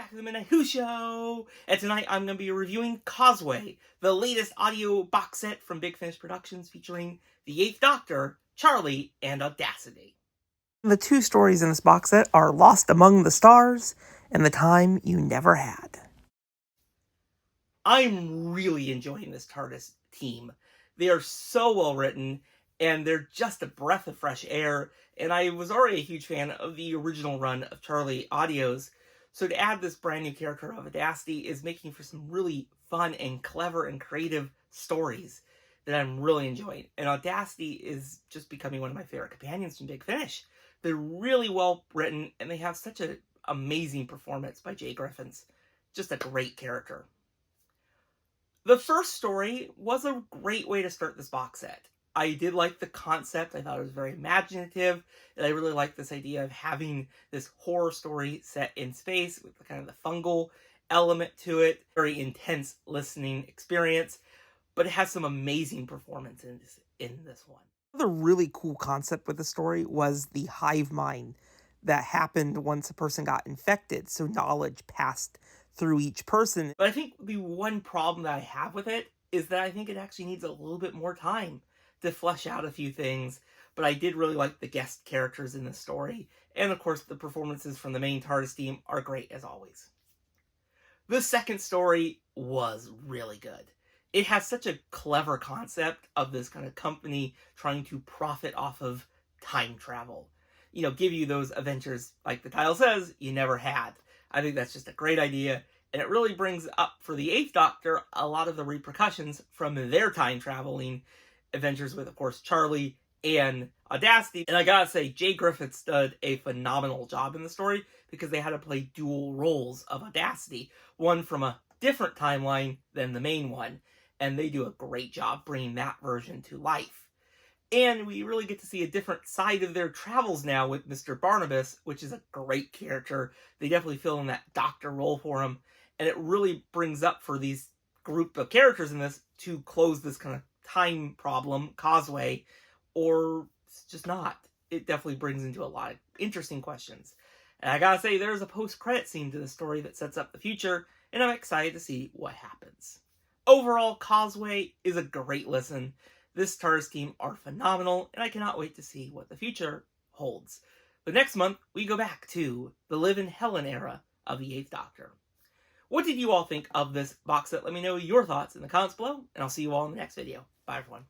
back to the Midnight Who Show! And tonight I'm going to be reviewing Causeway, the latest audio box set from Big Finish Productions featuring the Eighth Doctor, Charlie, and Audacity. The two stories in this box set are Lost Among the Stars and The Time You Never Had. I'm really enjoying this TARDIS team. They are so well written, and they're just a breath of fresh air, and I was already a huge fan of the original run of Charlie audios, so to add this brand new character of Audacity is making for some really fun and clever and creative stories that I'm really enjoying. And Audacity is just becoming one of my favorite companions from Big Finish. They're really well written, and they have such an amazing performance by Jay Griffins. Just a great character. The first story was a great way to start this box set. I did like the concept. I thought it was very imaginative, and I really liked this idea of having this horror story set in space with kind of the fungal element to it. Very intense listening experience, but it has some amazing performance in this one. Another really cool concept with the story was the hive mind that happened once a person got infected, so knowledge passed through each person. But I think the one problem that I have with it is that I think it actually needs a little bit more time to flesh out a few things, but I did really like the guest characters in the story, and of course the performances from the main TARDIS team are great as always. The second story was really good. It has such a clever concept of this kind of company trying to profit off of time travel. You know, give you those adventures, like the title says, you never had. I think that's just a great idea, and it really brings up for the Eighth Doctor a lot of the repercussions from their time traveling adventures with, of course, Charlie and Audacity. And I gotta say, Jay Griffiths did a phenomenal job in the story because they had to play dual roles of Audacity, one from a different timeline than the main one, and they do a great job bringing that version to life. And we really get to see a different side of their travels now with Mr. Barnabas, which is a great character. They definitely fill in that doctor role for him, and it really brings up for these group of characters in this to close this kind of time problem, Causeway, or just not. It definitely brings into a lot of interesting questions. And I gotta say, there's a post-credit scene to the story that sets up the future, and I'm excited to see what happens. Overall, Causeway is a great listen. This TARDIS team are phenomenal, and I cannot wait to see what the future holds. But next month, we go back to the Liv and Helen era of the Eighth Doctor. What did you all think of this box set? Let me know your thoughts in the comments below, and I'll see you all in the next video. Bye, everyone.